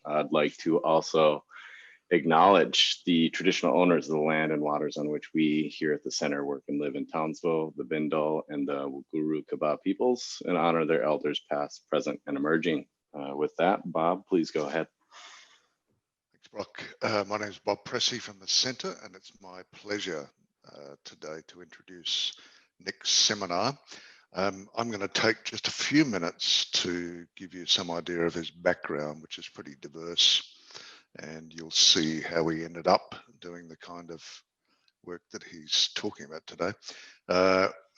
I'd like to also acknowledge the traditional owners of the land and waters on which we here at the center work and live in Townsville, the Bindal and the Guru Kaba peoples, and honor their elders past, present, and emerging. With that, Bob, please go ahead. Thanks, Brock. My name is Bob Pressey from the Centre, and it's my pleasure today to introduce Nick's seminar. I'm going to take just a few minutes to give you some idea of his background, which is pretty diverse, and you'll see how he ended up doing the kind of work that he's talking about today.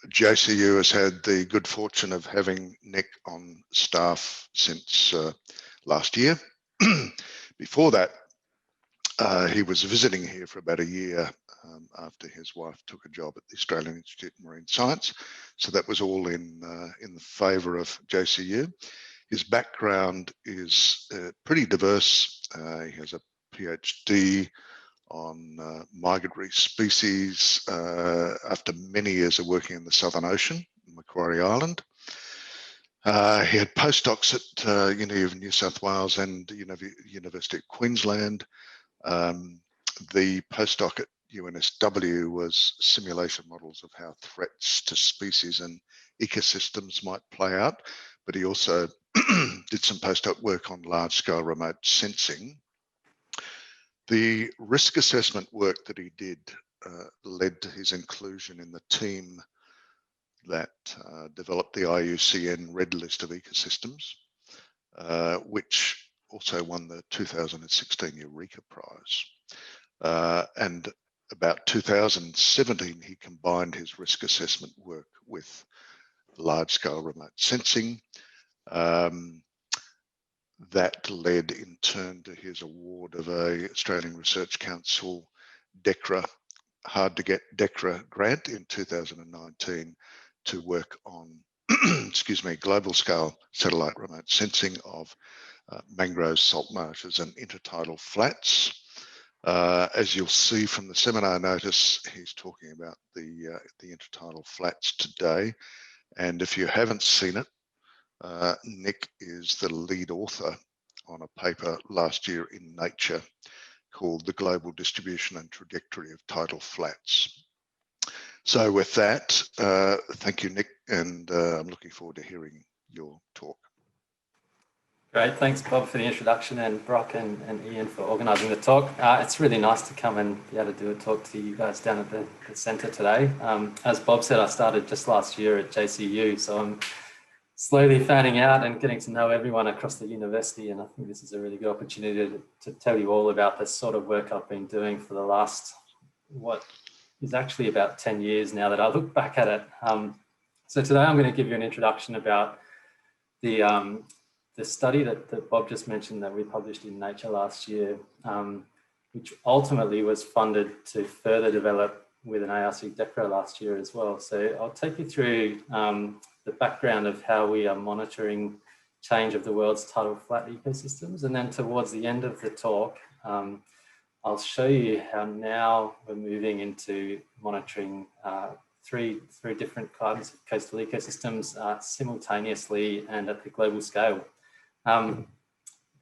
JCU has had the good fortune of having Nick on staff since last year. Before that, he was visiting here for about a year after his wife took a job at the Australian Institute of Marine Science. So that was all in the favour of JCU. His background is pretty diverse. He has a PhD on migratory species after many years of working in the Southern Ocean, Macquarie Island. He had postdocs at University of New South Wales and University of Queensland. The postdoc at UNSW was simulation models of how threats to species and ecosystems might play out, but he also did some postdoc work on large-scale remote sensing. The risk assessment work that he did led to his inclusion in the team that developed the IUCN Red List of Ecosystems, which also won the 2016 Eureka Prize. And about 2017, he combined his risk assessment work with large-scale remote sensing. That led in turn to his award of a Australian Research Council DECRA, hard to get DECRA grant in 2019 to work on, excuse me, global scale satellite remote sensing of mangroves, salt marshes and intertidal flats. As you'll see from the seminar notice, he's talking about the intertidal flats today. And if you haven't seen it, Nick is the lead author on a paper last year in Nature called The Global Distribution and Trajectory of Tidal Flats. So with that, thank you, Nick, and I'm looking forward to hearing your talk. Great, thanks Bob for the introduction, and Brock and Ian for organising the talk. It's really nice to come and be able to do a talk to you guys down at the centre today. As Bob said, I started just last year at JCU, so I'm slowly fanning out and getting to know everyone across the university, and I think this is a really good opportunity to tell you all about the sort of work I've been doing for the last, what is actually about 10 years now that I look back at it. So today I'm going to give you an introduction about the study that Bob just mentioned that we published in Nature last year, which ultimately was funded to further develop with an ARC DECRA last year as well. So I'll take you through the background of how we are monitoring change of the world's tidal flat ecosystems. And then towards the end of the talk, I'll show you how now we're moving into monitoring three different kinds of coastal ecosystems simultaneously and at the global scale.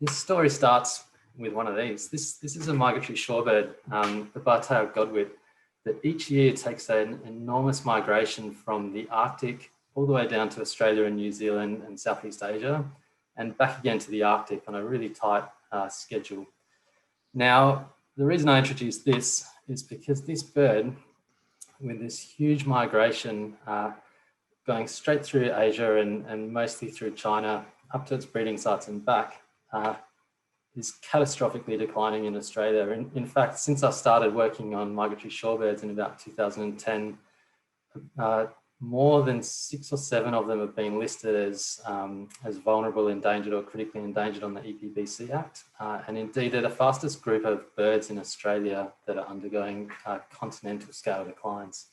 This story starts with one of these. This is a migratory shorebird, the Bar-tailed Godwit, that each year takes an enormous migration from the Arctic all the way down to Australia and New Zealand and Southeast Asia, and back again to the Arctic on a really tight schedule. Now, the reason I introduced this is because this bird, with this huge migration going straight through Asia and mostly through China, up to its breeding sites and back, is catastrophically declining in Australia. In fact, since I started working on migratory shorebirds in about 2010, more than 6 or 7 of them have been listed as vulnerable, endangered or critically endangered on the EPBC Act. And indeed, they're the fastest group of birds in Australia that are undergoing continental scale declines.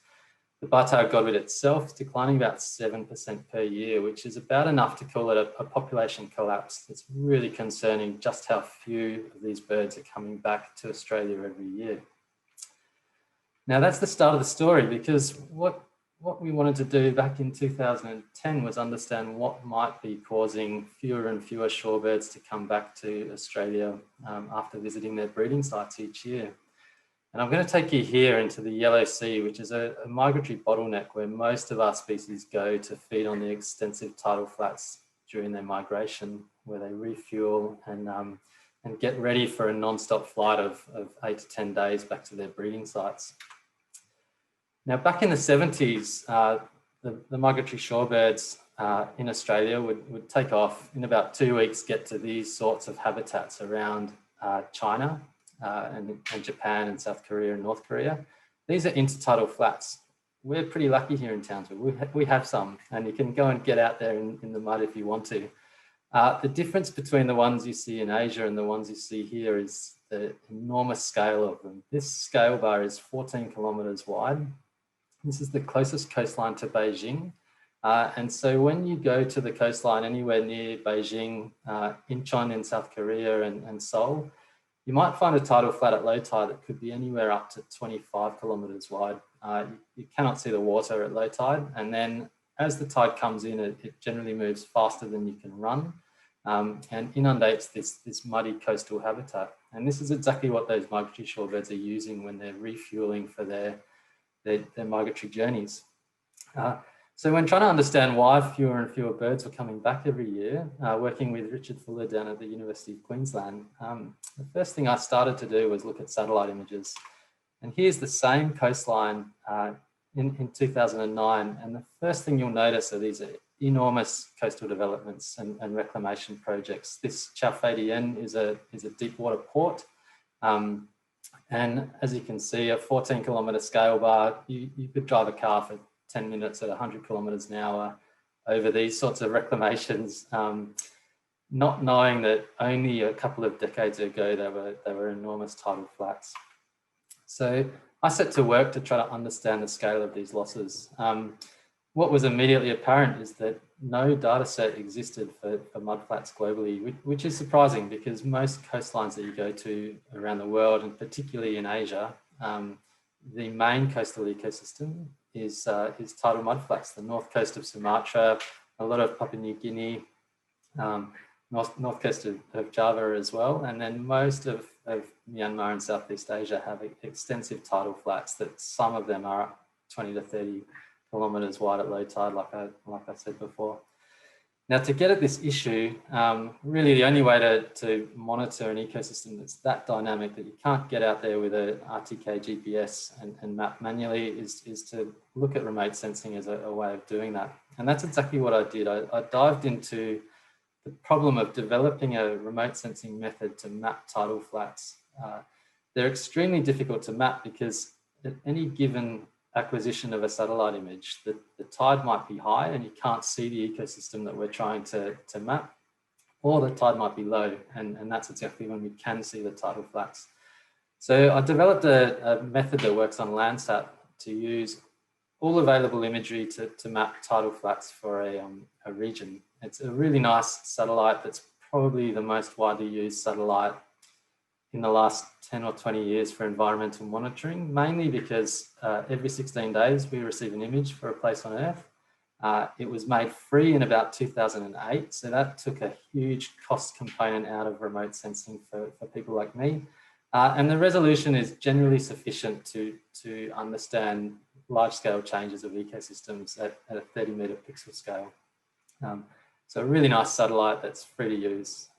The Bar-tailed Godwit itself is declining about 7% per year, which is about enough to call it a population collapse. It's really concerning just how few of these birds are coming back to Australia every year. Now that's the start of the story, because what what we wanted to do back in 2010 was understand what might be causing fewer and fewer shorebirds to come back to Australia after visiting their breeding sites each year. And I'm going to take you here into the Yellow Sea, which is a migratory bottleneck where most of our species go to feed on the extensive tidal flats during their migration, where they refuel and get ready for a non-stop flight of 8 to 10 days back to their breeding sites. Now, back in the 70s, the migratory shorebirds in Australia would take off in about 2 weeks, get to these sorts of habitats around China and Japan and South Korea and North Korea. These are intertidal flats. We're pretty lucky here in Townsville. We have some, and you can go and get out there in the mud if you want to. The difference between the ones you see in Asia and the ones you see here is the enormous scale of them. This scale bar is 14 kilometers wide. This is the closest coastline to Beijing. And so when you go to the coastline anywhere near Beijing, Incheon in South Korea and Seoul, you might find a tidal flat at low tide that could be anywhere up to 25 kilometers wide. You cannot see the water at low tide. And then as the tide comes in, it generally moves faster than you can run and inundates this muddy coastal habitat. And this is exactly what those migratory shorebirds are using when they're refueling for their migratory journeys. So when trying to understand why fewer and fewer birds were coming back every year, working with Richard Fuller down at the University of Queensland, the first thing I started to do was look at satellite images. And here's the same coastline in 2009. And the first thing you'll notice are these enormous coastal developments and reclamation projects. This Chao Phraya Dien is a deep water port. And as you can see, a 14 kilometre scale bar, you could drive a car for 10 minutes at 100 kilometres an hour over these sorts of reclamations, not knowing that only a couple of decades ago they were enormous tidal flats. So I set to work to try to understand the scale of these losses. What was immediately apparent is that no data set existed for mudflats globally, which is surprising because most coastlines that you go to around the world, and particularly in Asia, the main coastal ecosystem is tidal mudflats, the north coast of Sumatra, a lot of Papua New Guinea, north coast of Java as well, and then most of Myanmar and Southeast Asia have extensive tidal flats that some of them are 20 to 30 kilometres wide at low tide, like I said before. Now, to get at this issue, really the only way to monitor an ecosystem that's that dynamic that you can't get out there with a RTK GPS and map manually is to look at remote sensing as a way of doing that. And that's exactly what I did. I dived into the problem of developing a remote sensing method to map tidal flats. They're extremely difficult to map because at any given acquisition of a satellite image, the tide might be high and you can't see the ecosystem that we're trying to map, or the tide might be low, and that's exactly when we can see the tidal flats. So I developed a method that works on Landsat to use all available imagery to map tidal flats for a region. It's a really nice satellite that's probably the most widely used satellite in the last 10 or 20 years for environmental monitoring, mainly because every 16 days we receive an image for a place on Earth. It was made free in about 2008, so that took a huge cost component out of remote sensing for people like me. And the resolution is generally sufficient to understand large-scale changes of ecosystems at a 30-metre pixel scale. So a really nice satellite that's free to use.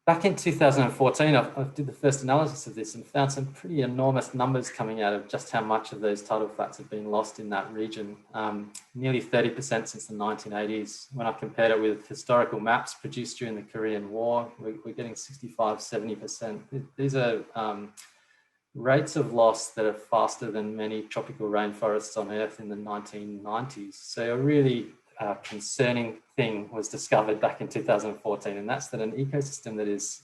Back in 2014, I did the first analysis of this and found some pretty enormous numbers coming out of just how much of those tidal flats have been lost in that region. Nearly 30% since the 1980s. When I compared it with historical maps produced during the Korean War, we're getting 65, 70%. These are rates of loss that are faster than many tropical rainforests on Earth in the 1990s. So a really concerning thing was discovered back in 2014, and that's that an ecosystem that is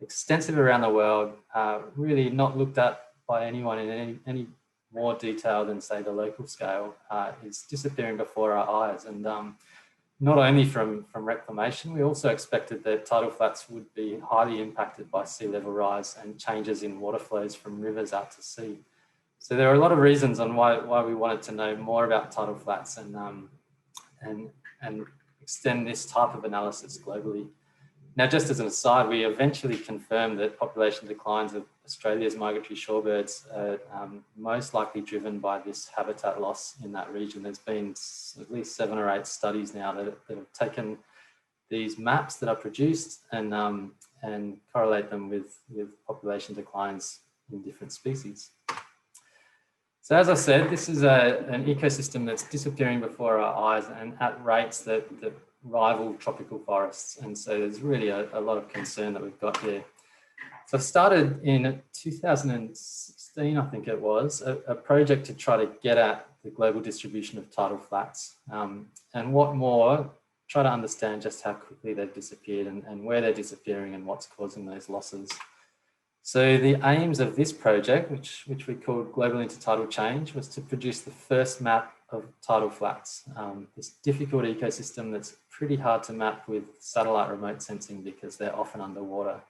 extensive around the world, really not looked at by anyone in any more detail than, say, the local scale, is disappearing before our eyes. And not only from reclamation, we also expected that tidal flats would be highly impacted by sea level rise and changes in water flows from rivers out to sea. So there are a lot of reasons on why we wanted to know more about tidal flats and extend this type of analysis globally. Now, just as an aside, we eventually confirmed that population declines of Australia's migratory shorebirds are most likely driven by this habitat loss in that region. There's been at least 7 or 8 studies now that have taken these maps that are produced and correlate them with population declines in different species. So as I said, this is an ecosystem that's disappearing before our eyes and at rates that rival tropical forests. And so there's really a lot of concern that we've got here. So I started in 2016, I think it was, a project to try to get at the global distribution of tidal flats. And what more, try to understand just how quickly they've disappeared and where they're disappearing and what's causing those losses. So the aims of this project, which we called Global Intertidal Change, was to produce the first map of tidal flats, this difficult ecosystem that's pretty hard to map with satellite remote sensing because they're often underwater.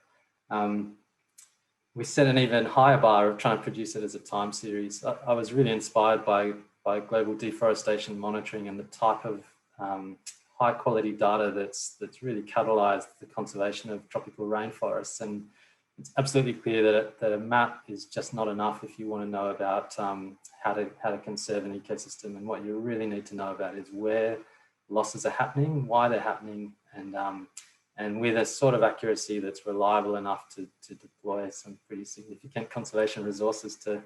We set an even higher bar of trying to produce it as a time series. I was really inspired by global deforestation monitoring and the type of high quality data that's really catalyzed the conservation of tropical rainforests. And it's absolutely clear that a map is just not enough if you want to know about how to conserve an ecosystem. And what you really need to know about is where losses are happening, why they're happening, and with a sort of accuracy that's reliable enough to deploy some pretty significant conservation resources to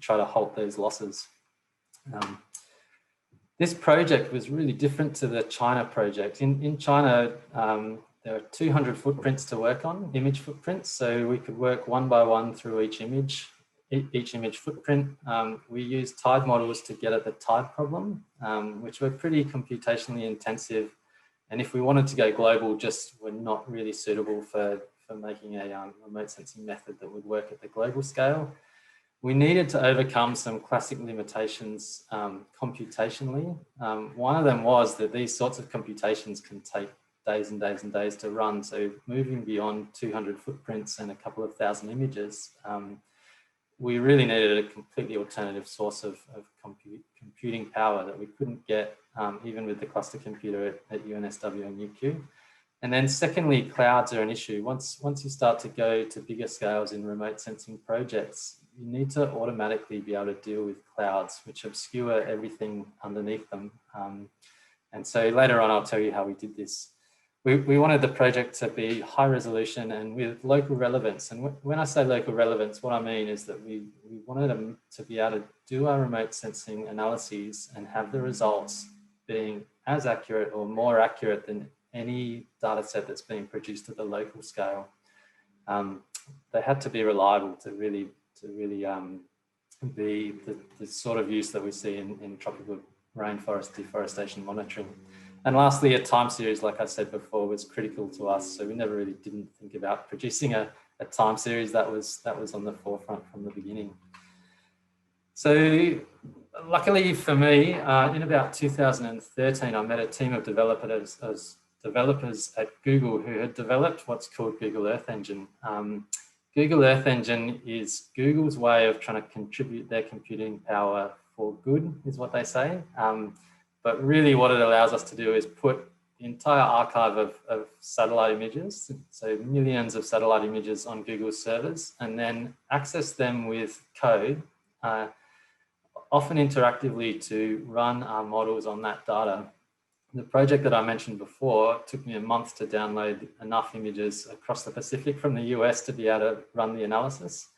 try to halt those losses. This project was really different to the China project. In China, there are 200 footprints to work on, image footprints. So we could work one by one through each image footprint. We used tide models to get at the tide problem, which were pretty computationally intensive. And if we wanted to go global, just were not really suitable for making a remote sensing method that would work at the global scale. We needed to overcome some classic limitations computationally. One of them was that these sorts of computations can take days and days and days to run. So moving beyond 200 footprints and a couple of thousand images, we really needed a completely alternative source of computing power that we couldn't get even with the cluster computer at UNSW and UQ. And then secondly, clouds are an issue. Once you start to go to bigger scales in remote sensing projects, you need to automatically be able to deal with clouds, which obscure everything underneath them. And so later on, I'll tell you how we did this. We wanted the project to be high resolution and with local relevance. And when I say local relevance, what I mean is that we wanted them to be able to do our remote sensing analyses and have the results being as accurate or more accurate than any data set that's being produced at the local scale. They had to be reliable to really be the sort of use that we see in tropical rainforest deforestation monitoring. And lastly, a time series, like I said before, was critical to us. So we never really didn't think about producing a time series. That was on the forefront from the beginning. So luckily for me, in about 2013, I met a team of developers at Google who had developed what's called Google Earth Engine. Google Earth Engine is Google's way of trying to contribute their computing power for good, is what they say. But really what it allows us to do is put the entire archive of satellite images, so millions of satellite images on Google's servers, and then access them with code, often interactively, to run our models on that data. The project that I mentioned before took me a month to download enough images across the Pacific from the US to be able to run the analysis.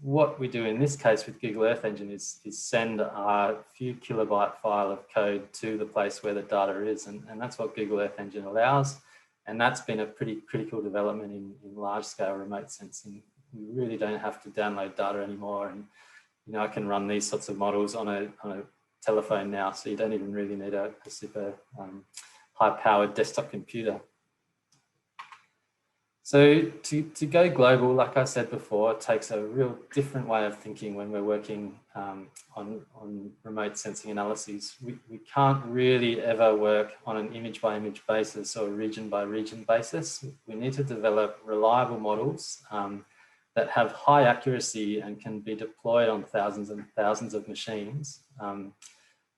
What we do in this case with Google Earth Engine is send a few kilobyte file of code to the place where the data is, and that's what Google Earth Engine allows. And that's been a pretty critical development in large scale remote sensing. We really don't have to download data anymore, and I can run these sorts of models on a telephone now, so you don't even really need a super high-powered desktop computer. So to go global, like I said before, it takes a real different way of thinking when we're working on remote sensing analyses. We can't really ever work on an image-by-image basis or region-by-region basis. We need to develop reliable models that have high accuracy and can be deployed on thousands and thousands of machines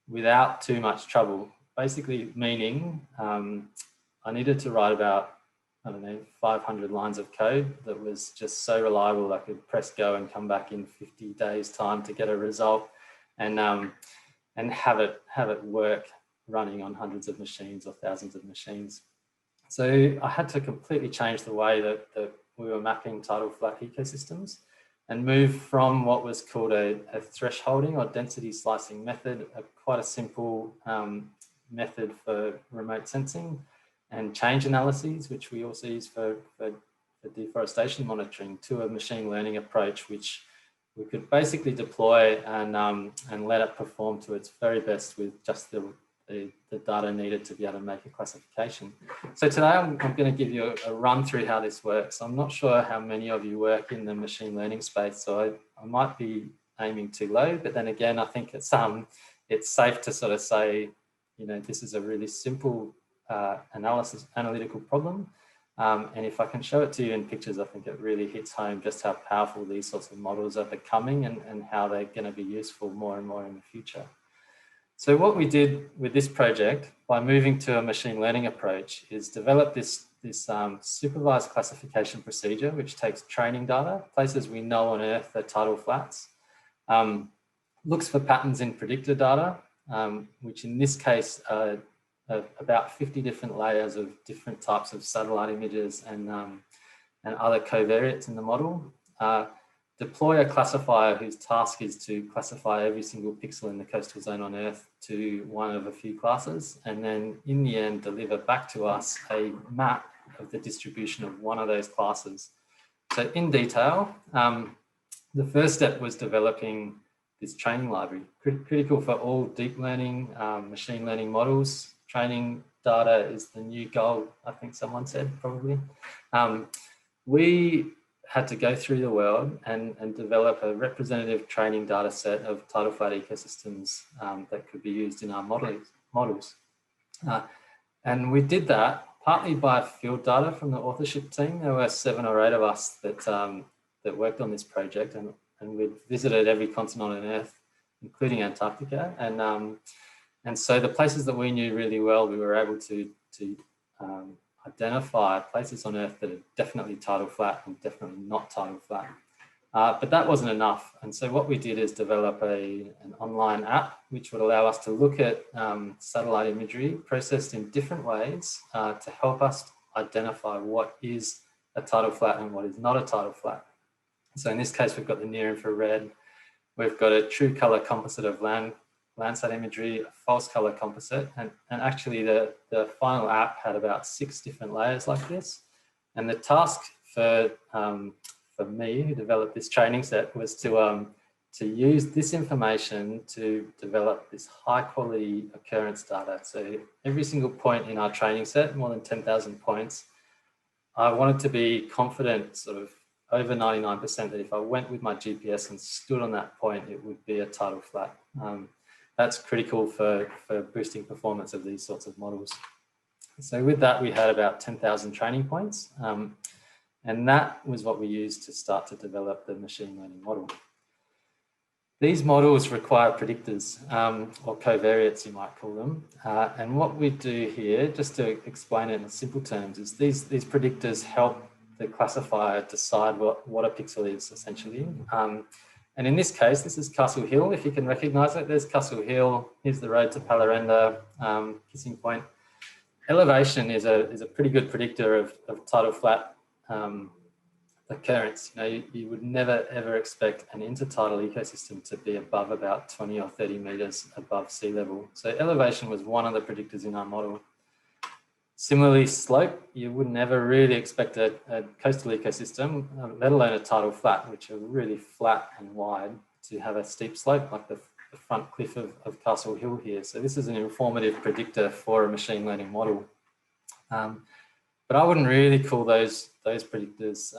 without too much trouble. Basically meaning I needed to write about, I don't know, 500 lines of code that was just so reliable I could press go and come back in 50 days time to get a result, and have it work running on hundreds of machines or thousands of machines. So I had to completely change the way that we were mapping tidal flat ecosystems and move from what was called a thresholding or density slicing method, quite a simple method for remote sensing and change analyses, which we also use for deforestation monitoring, to a machine learning approach, which we could basically deploy and let it perform to its very best with just the data needed to be able to make a classification. So today I'm going to give you a run through how this works. I'm not sure how many of you work in the machine learning space, so I might be aiming too low, but then again, I think it's safe to sort of say, you know, this is a really simple analytical problem. And if I can show it to you in pictures, I think it really hits home just how powerful these sorts of models are becoming and how they're going to be useful more and more in the future. So what we did with this project, by moving to a machine learning approach, is develop this supervised classification procedure, which takes training data, places we know on Earth are tidal flats, looks for patterns in predictor data, which in this case are about 50 different layers of different types of satellite images and other covariates in the model. Deploy a classifier whose task is to classify every single pixel in the coastal zone on Earth to one of a few classes, and then in the end deliver back to us a map of the distribution of one of those classes. So in detail, the first step was developing this training library, critical for all deep learning, machine learning models. Training data is the new gold, I think someone said, probably. We had to go through the world and develop a representative training data set of tidal flat ecosystems that could be used in our models. And we did that partly by field data from the authorship team. There were 7 or 8 of us that worked on this project, and we visited every continent on Earth, including Antarctica. And so the places that we knew really well, we were able to identify places on Earth that are definitely tidal flat and definitely not tidal flat. But that wasn't enough. And so what we did is develop an online app, which would allow us to look at satellite imagery processed in different ways to help us identify what is a tidal flat and what is not a tidal flat. So in this case, we've got the near infrared. We've got a true color composite of Landsat imagery, a false color composite, and actually the final app had about 6 different layers like this. And the task for me, who developed this training set, was to use this information to develop this high quality occurrence data. So every single point in our training set, more than 10,000 points, I wanted to be confident, sort of over 99%, that if I went with my GPS and stood on that point, it would be a tidal flat. That's critical for boosting performance of these sorts of models. So with that, we had about 10,000 training points. And that was what we used to start to develop the machine learning model. These models require predictors, or covariates, you might call them. And what we do here, just to explain it in simple terms, is these predictors help the classifier decide what a pixel is, essentially. And in this case, this is Castle Hill, if you can recognize it. There's Castle Hill, here's the road to Palarenda, Kissing Point. Elevation is a pretty good predictor of tidal flat occurrence. You know, you would never ever expect an intertidal ecosystem to be above about 20 or 30 meters above sea level. So elevation was one of the predictors in our model. Similarly, slope, you would never really expect a coastal ecosystem, let alone a tidal flat, which are really flat and wide, to have a steep slope like the front cliff of Castle Hill here. So this is an informative predictor for a machine learning model. But I wouldn't really call those predictors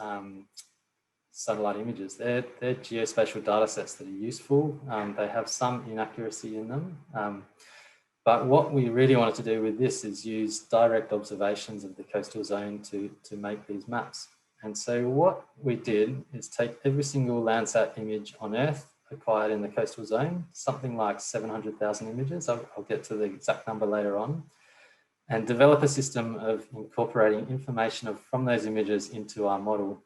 satellite images. They're geospatial data sets that are useful. They have some inaccuracy in them. But what we really wanted to do with this is use direct observations of the coastal zone to make these maps. And so what we did is take every single Landsat image on Earth acquired in the coastal zone, something like 700,000 images. I'll get to the exact number later on, and develop a system of incorporating information from those images into our model.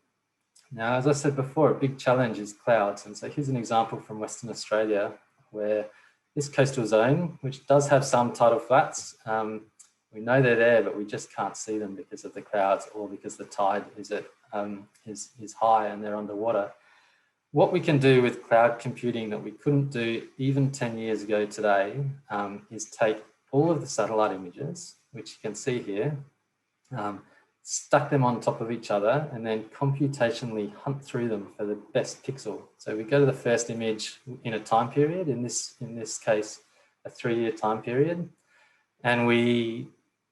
Now, as I said before, a big challenge is clouds. And so here's an example from Western Australia where this coastal zone, which does have some tidal flats, we know they're there, but we just can't see them because of the clouds or because the tide is high and they're underwater. What we can do with cloud computing that we couldn't do even 10 years ago today is take all of the satellite images, which you can see here, stuck them on top of each other and then computationally hunt through them for the best pixel. So we go to the first image in a time period, in this case, a 3-year time period, and we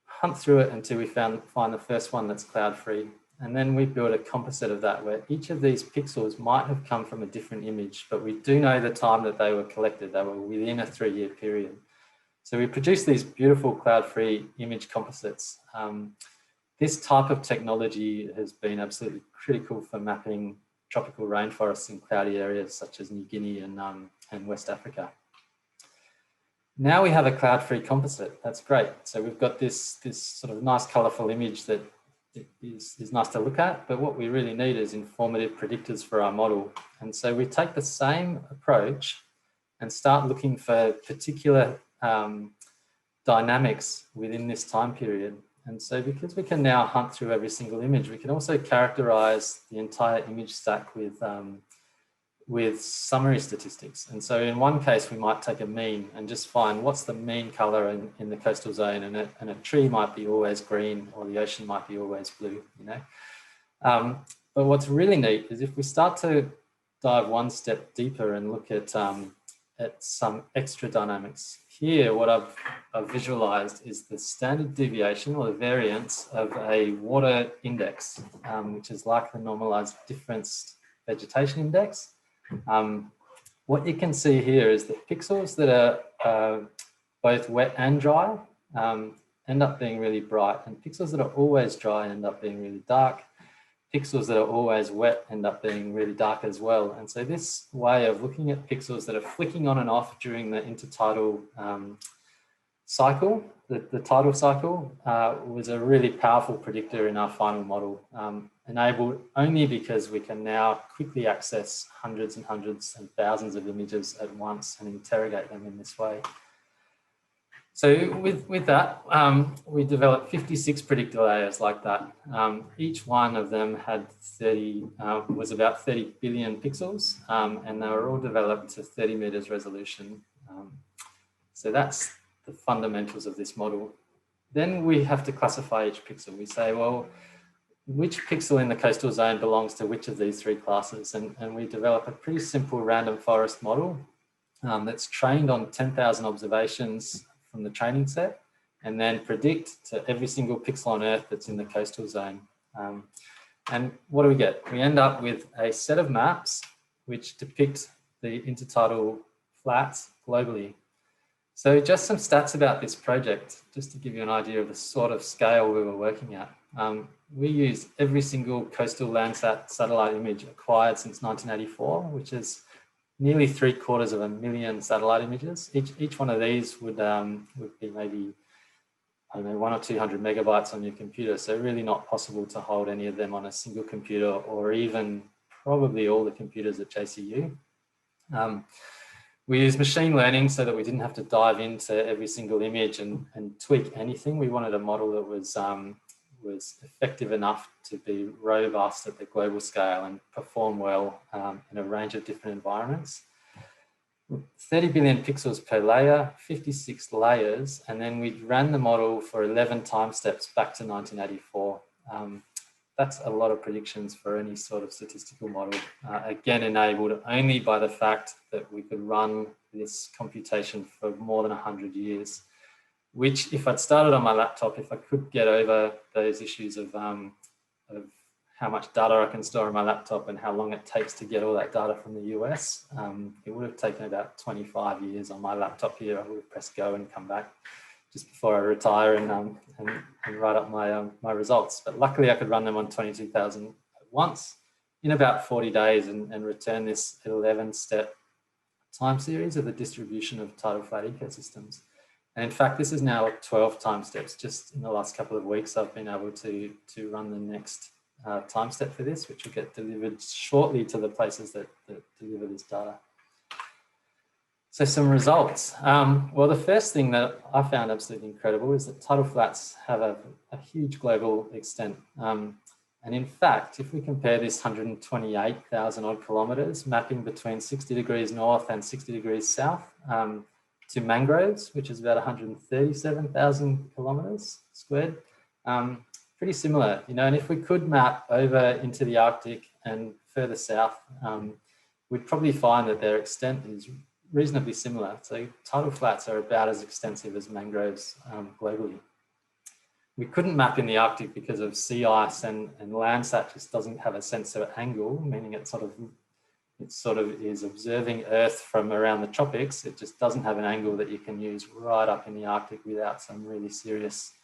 hunt through it until we find the first one that's cloud-free. And then we build a composite of that where each of these pixels might have come from a different image, but we do know the time that they were collected. They were within a 3-year period. So we produce these beautiful cloud-free image composites. This type of technology has been absolutely critical for mapping tropical rainforests in cloudy areas such as New Guinea and West Africa. Now we have a cloud-free composite. That's great. So we've got this sort of nice, colourful image that is nice to look at, but what we really need is informative predictors for our model. And so we take the same approach and start looking for particular dynamics within this time period. And so because we can now hunt through every single image, we can also characterize the entire image stack with summary statistics. And so in one case, we might take a mean and just find what's the mean color in the coastal zone, and a tree might be always green or the ocean might be always blue, you know. But what's really neat is if we start to dive one step deeper and look at some extra dynamics. Here, what I've visualized is the standard deviation or the variance of a water index, which is like the normalized difference vegetation index. What you can see here is that pixels that are both wet and dry end up being really bright, and pixels that are always dry end up being really dark. Pixels that are always wet end up being really dark as well. And so this way of looking at pixels that are flicking on and off during the intertidal cycle, the tidal cycle, was a really powerful predictor in our final model, enabled only because we can now quickly access hundreds and hundreds and thousands of images at once and interrogate them in this way. So with that, we developed 56 predictor layers like that. Each one of them had was about 30 billion pixels, and they were all developed to 30 meters resolution. So that's the fundamentals of this model. Then we have to classify each pixel. We say, well, which pixel in the coastal zone belongs to which of these 3 classes? And we develop a pretty simple random forest model that's trained on 10,000 observations from the training set, and then predict to every single pixel on Earth that's in the coastal zone. And what do we get? We end up with a set of maps which depict the intertidal flats globally. So just some stats about this project, just to give you an idea of the sort of scale we were working at. We used every single coastal Landsat satellite image acquired since 1984, which is nearly 750,000 satellite images. Each one of these would be maybe, I don't know, 100 or 200 megabytes on your computer. So really not possible to hold any of them on a single computer, or even probably all the computers at JCU. We used machine learning so that we didn't have to dive into every single image and tweak anything. We wanted a model that was effective enough to be robust at the global scale and perform well in a range of different environments. 30 billion pixels per layer, 56 layers, and then we ran the model for 11 time steps back to 1984. That's a lot of predictions for any sort of statistical model, again, enabled only by the fact that we could run this computation for more than 100 years, which if I'd started on my laptop, if I could get over those issues of how much data I can store on my laptop and how long it takes to get all that data from the US, it would have taken about 25 years on my laptop here. I would have pressed go and come back just before I retire and write up my results. But luckily I could run them on 22,000 once in about 40 days and return this 11-step time series of the distribution of tidal flat ecosystems. And in fact, this is now 12 time steps. Just in the last couple of weeks, I've been able to run the next time step for this, which will get delivered shortly to the places that deliver this data. So some results. Well, the first thing that I found absolutely incredible is that tidal flats have a huge global extent. And in fact, if we compare this 128,000 odd kilometers mapping between 60 degrees north and 60 degrees south to mangroves, which is about 137,000 kilometers squared, pretty similar, you know. And if we could map over into the Arctic and further south, we'd probably find that their extent is reasonably similar. So tidal flats are about as extensive as mangroves globally. We couldn't map in the Arctic because of sea ice, and Landsat just doesn't have a sense of angle, meaning it sort of is observing Earth from around the tropics. It just doesn't have an angle that you can use right up in the Arctic without some really serious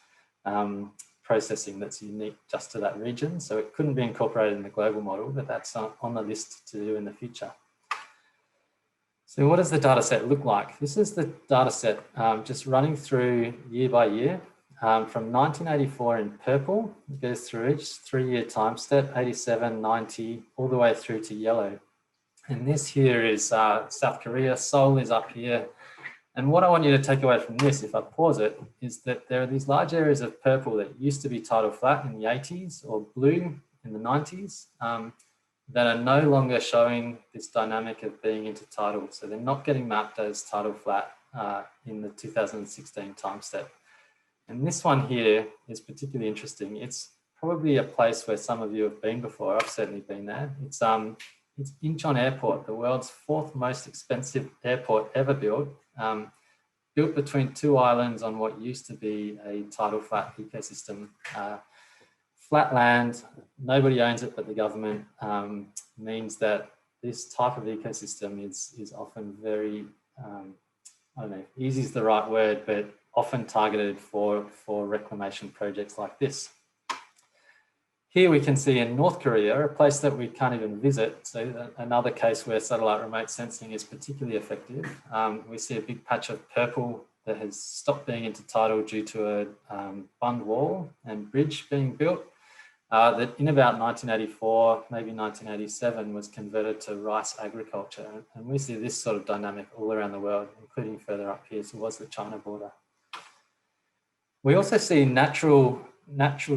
processing that's unique just to that region. So it couldn't be incorporated in the global model, but that's on the list to do in the future. So what does the data set look like? This is the data set just running through year by year. From 1984 in purple, it goes through each 3-year time step, 87, 90, all the way through to yellow. And this here is South Korea, Seoul is up here. And what I want you to take away from this, if I pause it, is that there are these large areas of purple that used to be tidal flat in the 80s or blue in the 90s that are no longer showing this dynamic of being intertidal. So they're not getting mapped as tidal flat in the 2016 time step. And this one here is particularly interesting. It's probably a place where some of you have been before. I've certainly been there. It's Incheon Airport, the world's 4th most expensive airport ever built, built between 2 islands on what used to be a tidal flat ecosystem. Flat land, nobody owns it but the government, means that this type of ecosystem is often very, I don't know, easy is the right word, but often targeted for reclamation projects like this. Here we can see in North Korea, a place that we can't even visit, so another case where satellite remote sensing is particularly effective. We see a big patch of purple that has stopped being intertidal due to a bund wall and bridge being built that in about 1984, maybe 1987, was converted to rice agriculture. And we see this sort of dynamic all around the world, including further up here towards the China border. We also see natural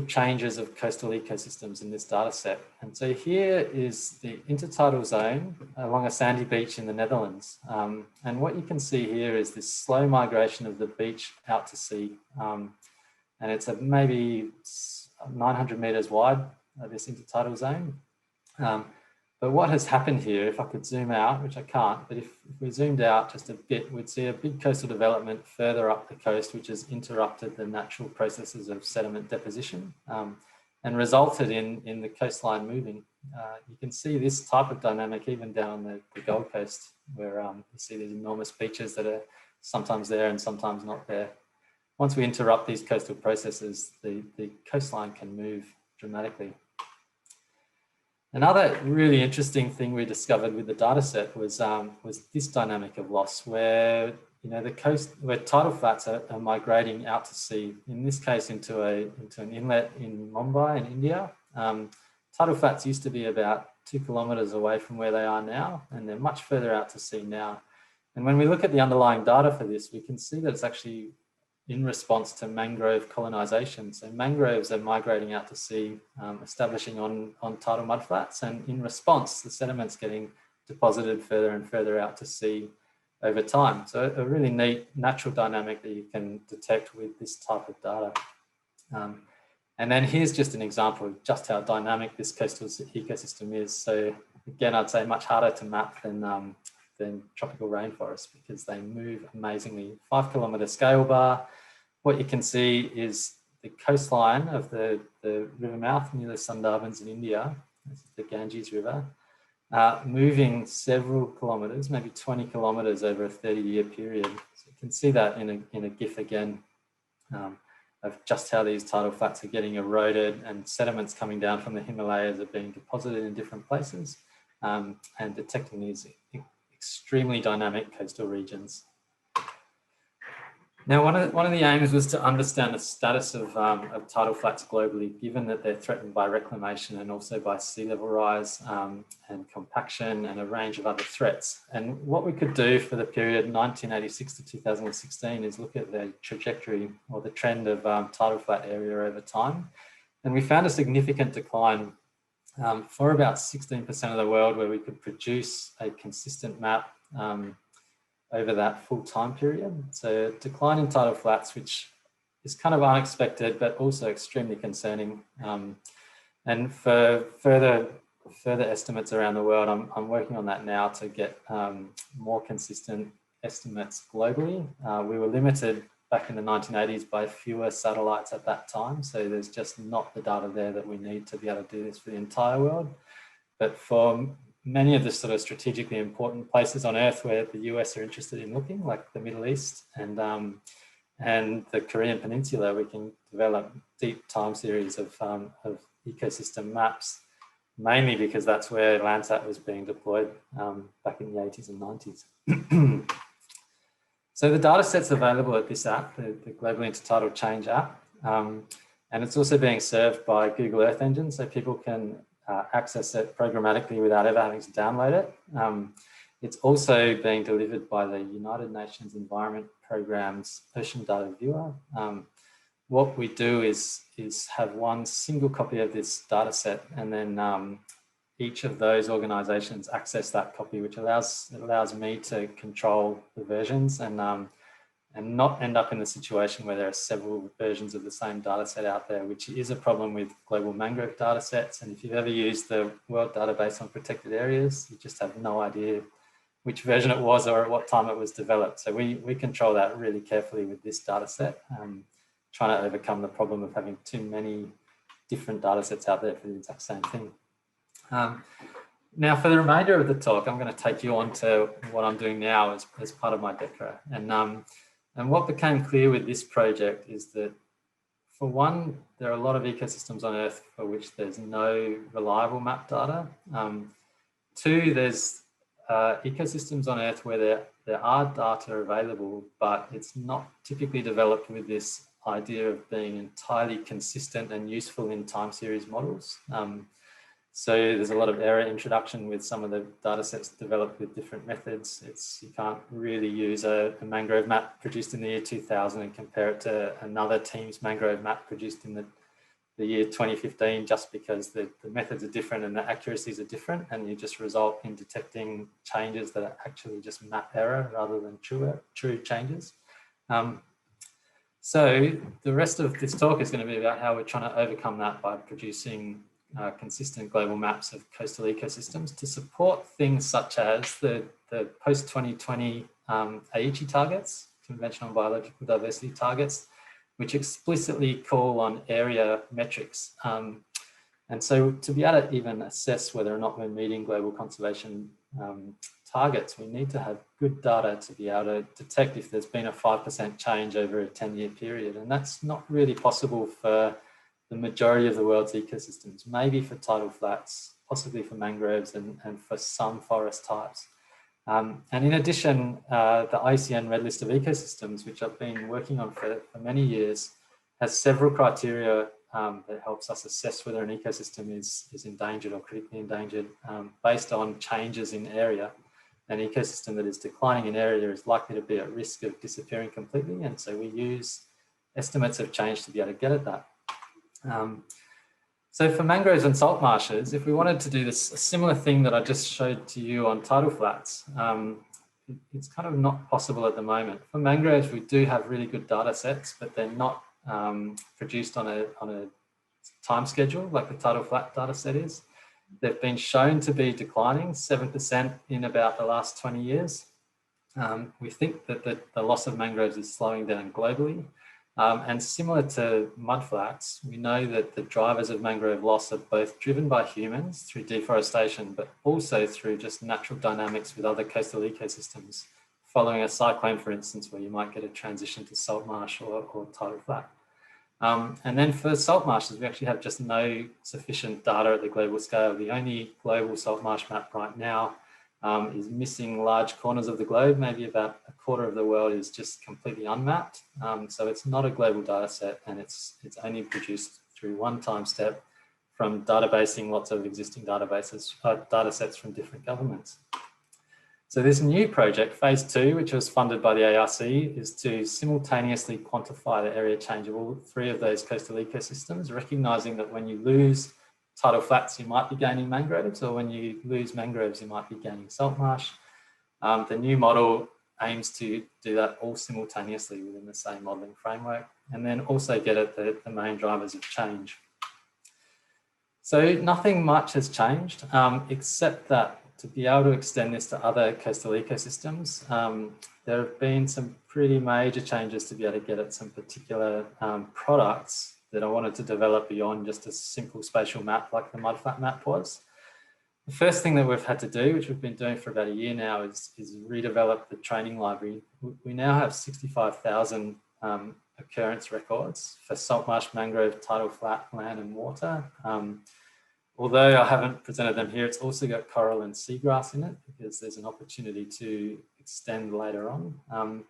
changes of coastal ecosystems in this data set. And so here is the intertidal zone along a sandy beach in the Netherlands. And what you can see here is this slow migration of the beach out to sea. And it's maybe 900 meters wide, this intertidal zone. But what has happened here, if I could zoom out, which I can't, but if we zoomed out just a bit, we'd see a big coastal development further up the coast, which has interrupted the natural processes of sediment deposition and resulted in the coastline moving. You can see this type of dynamic even down the Gold Coast, where you see these enormous beaches that are sometimes there and sometimes not there. Once we interrupt these coastal processes, the coastline can move dramatically. Another really interesting thing we discovered with the data set was this dynamic of loss, where the coast, where tidal flats are migrating out to sea. In this case, into an inlet in Mumbai in India. Tidal flats used to be about 2 kilometers away from where they are now, and they're much further out to sea now. And when we look at the underlying data for this, we can see that it's actually in response to mangrove colonization. So mangroves are migrating out to sea, establishing on tidal mudflats, and in response, the sediment's getting deposited further and further out to sea over time. So a really neat natural dynamic that you can detect with this type of data. And then here's just an example of just how dynamic this coastal ecosystem is. So again, I'd say much harder to map than tropical rainforests because they move amazingly. 5 kilometer scale bar. What you can see is the coastline of the river mouth near the Sundarbans in India. This is the Ganges River, moving several kilometers, maybe 20 kilometers over a 30-year period. So you can see that in a GIF again. just how these tidal flats are getting eroded, and sediments coming down from the Himalayas are being deposited in different places, and detecting these extremely dynamic coastal regions. Now, one of the aims was to understand the status of tidal flats globally, given that they're threatened by reclamation and also by sea level rise and compaction and a range of other threats. And what we could do for the period 1986 to 2016 is look at the trajectory or the trend of tidal flat area over time. And we found a significant decline for about 16% of the world, where we could produce a consistent map over that full time period. So decline in tidal flats, which is kind of unexpected, but also extremely concerning. And for further estimates around the world, I'm working on that now to get more consistent estimates globally. We were limited back in the 1980s by fewer satellites at that time. So there's just not the data there that we need to be able to do this for the entire world. But for many of the sort of strategically important places on Earth where the US are interested in looking, like the Middle East and the Korean Peninsula, we can develop deep time series of ecosystem maps, mainly because that's where Landsat was being deployed back in the 80s and 90s. So the data set's available at this app, the Global Intertidal Change app, and it's also being served by Google Earth Engine, so people can access it programmatically without ever having to download it. It's also being delivered by the United Nations Environment Programme's Ocean Data Viewer. What we do is have one single copy of this data set, and then each of those organisations access that copy, which allows me to control the versions and not end up in the situation where there are several versions of the same data set out there, which is a problem with global mangrove data sets. And if you've ever used the World Database on Protected Areas, you just have no idea which version it was or at what time it was developed. So we control that really carefully with this data set, trying to overcome the problem of having too many different data sets out there for the exact same thing. Now, for the remainder of the talk, I'm going to take you on to what I'm doing now as part of my DECRA. And what became clear with this project is that, for one, there are a lot of ecosystems on Earth for which there's no reliable map data. Two, there's ecosystems on Earth where there are data available, but it's not typically developed with this idea of being entirely consistent and useful in time series models. So there's a lot of error introduction with some of the data sets developed with different methods. You can't really use a mangrove map produced in the year 2000 and compare it to another team's mangrove map produced in the year 2015, just because the methods are different and the accuracies are different, and you just result in detecting changes that are actually just map error rather than true changes. So the rest of this talk is going to be about how we're trying to overcome that by producing consistent global maps of coastal ecosystems to support things such as the post-2020 Aichi targets, conventional biological diversity targets, which explicitly call on area metrics. And so to be able to even assess whether or not we're meeting global conservation targets, we need to have good data to be able to detect if there's been a 5% change over a 10-year period. And that's not really possible for the majority of the world's ecosystems, maybe for tidal flats, possibly for mangroves and for some forest types. And in addition, the IUCN Red List of Ecosystems, which I've been working on for many years, has several criteria that helps us assess whether an ecosystem is endangered or critically endangered based on changes in area. An ecosystem that is declining in area is likely to be at risk of disappearing completely. And so we use estimates of change to be able to get at that. So for mangroves and salt marshes, if we wanted to do this, a similar thing that I just showed to you on tidal flats, it's kind of not possible at the moment. For mangroves, we do have really good data sets, but they're not produced on a time schedule like the tidal flat data set is. They've been shown to be declining 7% in about the last 20 years. We think that the loss of mangroves is slowing down globally. And similar to mudflats, we know that the drivers of mangrove loss are both driven by humans through deforestation, but also through just natural dynamics with other coastal ecosystems, following a cyclone, for instance, where you might get a transition to salt marsh or tidal flat. And then for salt marshes, we actually have just no sufficient data at the global scale. The only global salt marsh map right now is missing large corners of the globe. Maybe about a quarter of the world is just completely unmapped. So it's not a global data set, and it's only produced through one time step from databasing lots of existing databases, data sets from different governments. So this new project, phase 2, which was funded by the ARC, is to simultaneously quantify the area change of all 3 of those coastal ecosystems, recognizing that when you lose tidal flats, you might be gaining mangroves, or when you lose mangroves, you might be gaining salt marsh. The new model aims to do that all simultaneously within the same modelling framework, and then also get at the main drivers of change. So nothing much has changed, except that to be able to extend this to other coastal ecosystems, there have been some pretty major changes to be able to get at some particular products that I wanted to develop beyond just a simple spatial map like the mudflat map was. The first thing that we've had to do, which we've been doing for about a year now, is redevelop the training library. We now have 65,000 occurrence records for salt marsh, mangrove, tidal flat, land and water. Although I haven't presented them here, it's also got coral and seagrass in it because there's an opportunity to extend later on.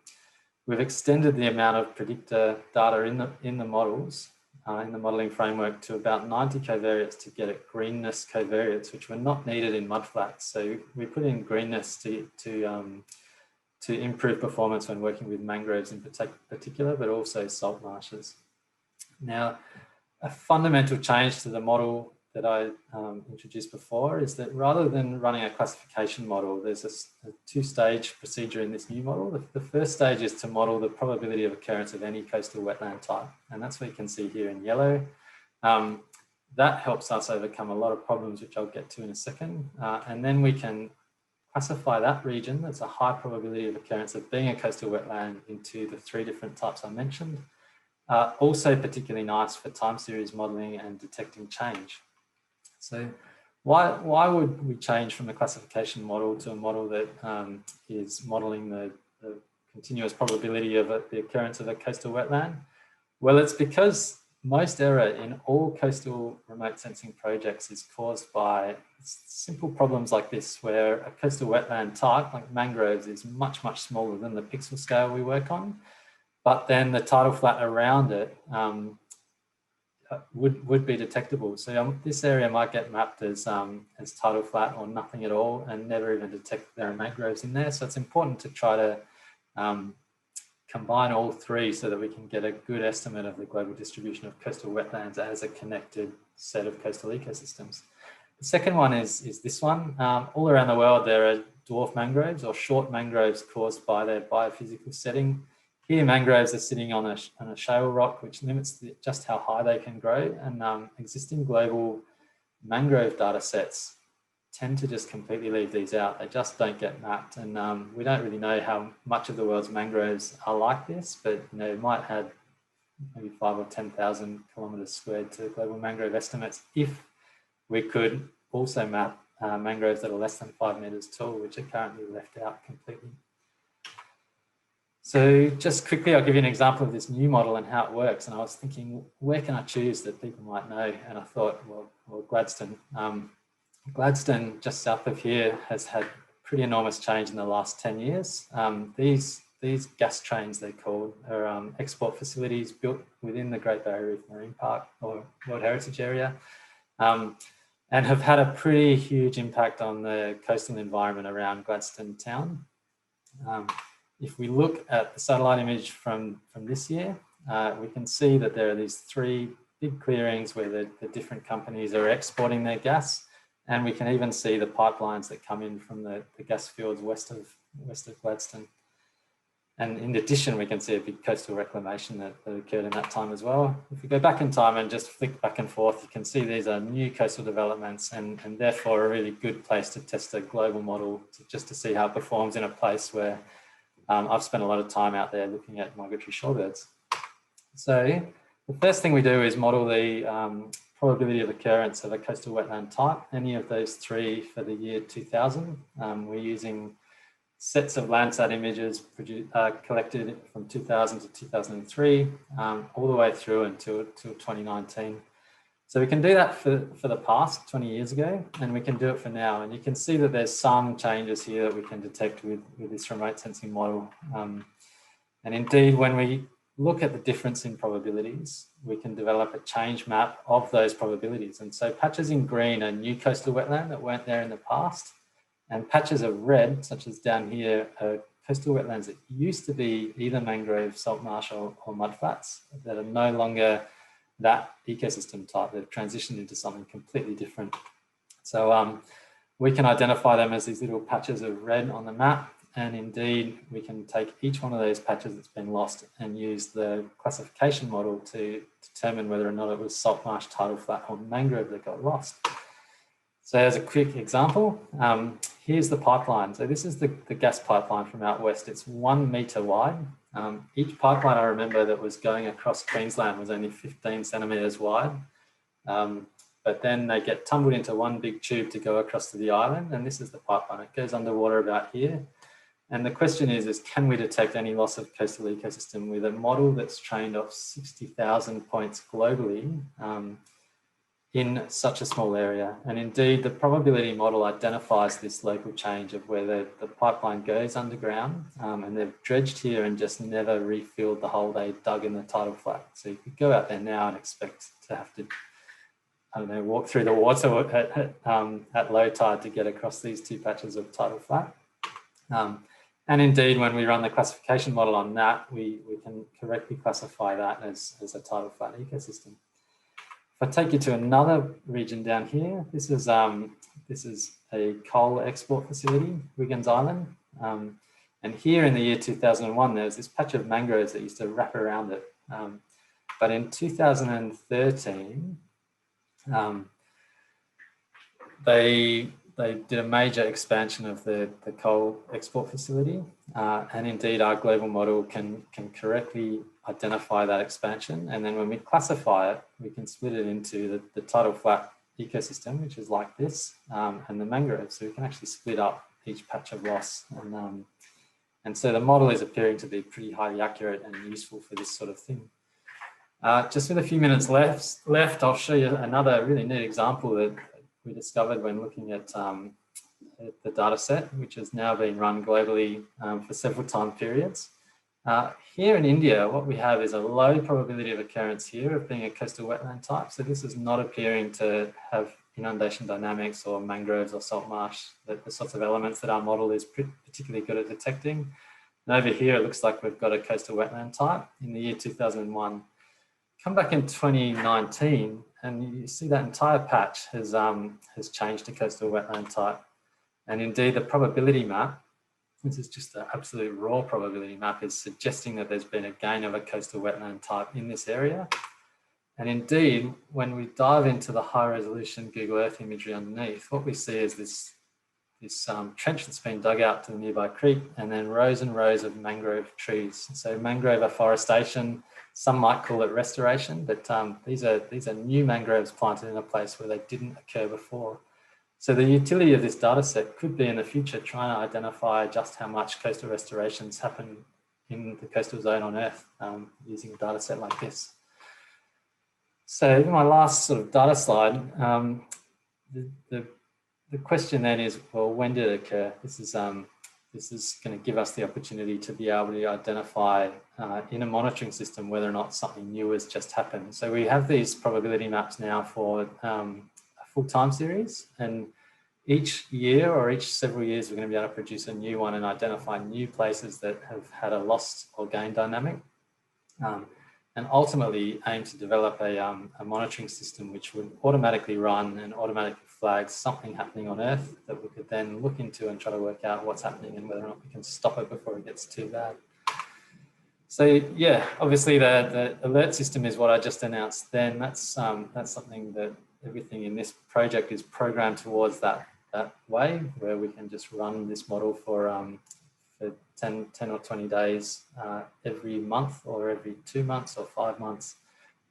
We've extended the amount of predictor data in the models, in the modelling framework, to about 90 covariates to get at greenness covariates, which were not needed in mudflats. So we put in greenness to improve performance when working with mangroves in particular, but also salt marshes. Now, a fundamental change to the model that I introduced before is that rather than running a classification model, there's a 2-stage procedure in this new model. The first stage is to model the probability of occurrence of any coastal wetland type, and that's what you can see here in yellow. That helps us overcome a lot of problems, which I'll get to in a second, and then we can classify that region that's a high probability of occurrence of being a coastal wetland into the 3 different types I mentioned. Also particularly nice for time series modelling and detecting change. So why would we change from a classification model to a model that is modelling the continuous probability of the occurrence of a coastal wetland? Well, it's because most error in all coastal remote sensing projects is caused by simple problems like this, where a coastal wetland type, like mangroves, is much, much smaller than the pixel scale we work on. But then the tidal flat around it would be detectable. So this area might get mapped as tidal flat or nothing at all and never even detect there are mangroves in there. So it's important to try to combine all 3 so that we can get a good estimate of the global distribution of coastal wetlands as a connected set of coastal ecosystems. The second one is this one. All around the world, there are dwarf mangroves or short mangroves caused by their biophysical setting. Here, mangroves are sitting on a shale rock, which limits just how high they can grow. And existing global mangrove data sets tend to just completely leave these out. They just don't get mapped. And we don't really know how much of the world's mangroves are like this, but it might add maybe 5 or 10,000 kilometres squared to global mangrove estimates if we could also map mangroves that are less than 5 metres tall, which are currently left out completely. So just quickly, I'll give you an example of this new model and how it works. And I was thinking, where can I choose that people might know? And I thought, well, Gladstone. Gladstone, just south of here, has had pretty enormous change in the last 10 years. These gas trains, they're called, are export facilities built within the Great Barrier Reef Marine Park or World Heritage Area, and have had a pretty huge impact on the coastal environment around Gladstone town. If we look at the satellite image from this year, we can see that there are these 3 big clearings where the different companies are exporting their gas, and we can even see the pipelines that come in from the gas fields west of Gladstone. And in addition, we can see a big coastal reclamation that occurred in that time as well. If we go back in time and just flick back and forth, you can see these are new coastal developments and therefore a really good place to test a global model just to see how it performs in a place where I've spent a lot of time out there looking at migratory shorebirds. So the first thing we do is model the probability of occurrence of a coastal wetland type, any of those 3 for the year 2000. We're using sets of Landsat images collected from 2000 to 2003, all the way through until 2019. So we can do that for the past 20 years ago, and we can do it for now. And you can see that there's some changes here that we can detect with this remote sensing model. And indeed, when we look at the difference in probabilities, we can develop a change map of those probabilities. And so patches in green are new coastal wetland that weren't there in the past. And patches of red, such as down here, are coastal wetlands that used to be either mangrove, salt marsh, or mudflats that are no longer that ecosystem type. They've transitioned into something completely different. So we can identify them as these little patches of red on the map. And indeed, we can take each one of those patches that's been lost and use the classification model to determine whether or not it was salt marsh, tidal flat, or mangrove that got lost. So as a quick example, here's the pipeline. So this is the gas pipeline from out west. It's 1 metre wide. Each pipeline I remember that was going across Queensland was only 15 centimetres wide. But then they get tumbled into one big tube to go across to the island. And this is the pipeline. It goes underwater about here. And the question is can we detect any loss of coastal ecosystem with a model that's trained off 60,000 points globally in such a small area? And indeed, the probability model identifies this local change of where the pipeline goes underground, and they've dredged here and just never refilled the hole they dug in the tidal flat. So you could go out there now and expect to have to, I don't know, walk through the water at low tide to get across these two patches of tidal flat. And indeed, when we run the classification model on that, we can correctly classify that as a tidal flat ecosystem. If I take you to another region down here, this is a coal export facility, Wiggins Island. And here in the year 2001, there was this patch of mangroves that used to wrap around it. But in 2013, they did a major expansion of the coal export facility. And indeed, our global model can correctly identify that expansion. And then when we classify it, we can split it into the tidal flat ecosystem, which is like this, and the mangrove. So we can actually split up each patch of loss. And so the model is appearing to be pretty highly accurate and useful for this sort of thing. Just with a few minutes left, I'll show you another really neat example that we discovered when looking at the data set, which has now been run globally for several time periods. Here in India, what we have is a low probability of occurrence here of being a coastal wetland type. So this is not appearing to have inundation dynamics or mangroves or salt marsh, the sorts of elements that our model is particularly good at detecting. And over here, it looks like we've got a coastal wetland type in the year 2001. Come back in 2019, and you see that entire patch has changed to coastal wetland type. And indeed, the probability map, this is just an absolute raw probability map, is suggesting that there's been a gain of a coastal wetland type in this area. And indeed, when we dive into the high resolution Google Earth imagery underneath, what we see is this trench that's been dug out to the nearby creek, and then rows and rows of mangrove trees. So mangrove afforestation, some might call it restoration, but these are new mangroves planted in a place where they didn't occur before. So the utility of this data set could be in the future trying to identify just how much coastal restorations happen in the coastal zone on Earth using a data set like this. So in my last sort of data slide, the question then is, well, when did it occur? This is going to give us the opportunity to be able to identify in a monitoring system whether or not something new has just happened. So we have these probability maps now for a full time series, and each year or each several years, we're going to be able to produce a new one and identify new places that have had a loss or gain dynamic. And ultimately aim to develop a monitoring system which would automatically run and automatically flag something happening on Earth that we could then look into and try to work out what's happening and whether or not we can stop it before it gets too bad. So yeah, obviously the alert system is what I just announced then. That's something that everything in this project is programmed towards that way, where we can just run this model for 10 or 20 days every month or every 2 months or 5 months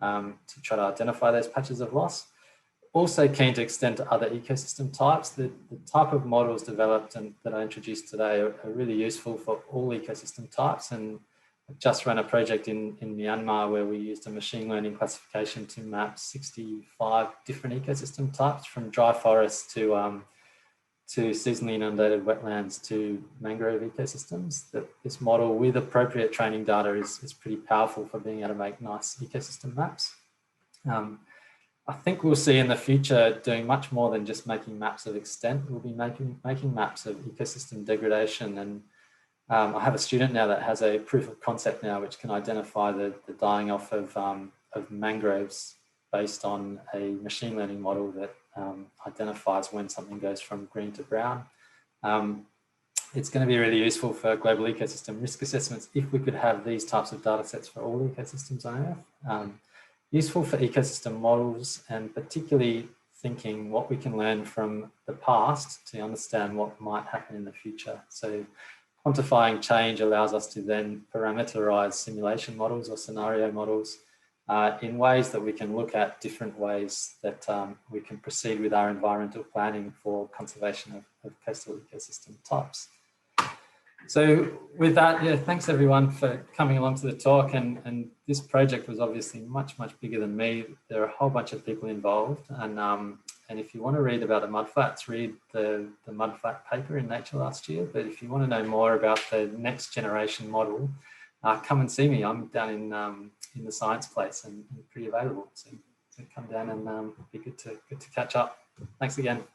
to try to identify those patches of loss. also keen to extend to other ecosystem types. The type of models developed and that I introduced today are really useful for all ecosystem types. And I've just ran a project in Myanmar where we used a machine learning classification to map 65 different ecosystem types, from dry forests to seasonally inundated wetlands to mangrove ecosystems. This model with appropriate training data is pretty powerful for being able to make nice ecosystem maps. I think we'll see in the future doing much more than just making maps of extent. We'll be making maps of ecosystem degradation. And I have a student now that has a proof of concept now, which can identify the dying off of mangroves based on a machine learning model that identifies when something goes from green to brown. It's going to be really useful for global ecosystem risk assessments if we could have these types of data sets for all ecosystems on Earth. Useful for ecosystem models, and particularly thinking what we can learn from the past to understand what might happen in the future. So quantifying change allows us to then parameterize simulation models or scenario models in ways that we can look at different ways that we can proceed with our environmental planning for conservation of coastal ecosystem types. So with that, yeah, thanks everyone for coming along to the talk. And this project was obviously much, much bigger than me. There are a whole bunch of people involved. And if you want to read about the mudflats, read the mudflat paper in Nature last year. But if you want to know more about the next generation model, come and see me. I'm down in the science place and pretty available. So come down and be good to catch up. Thanks again.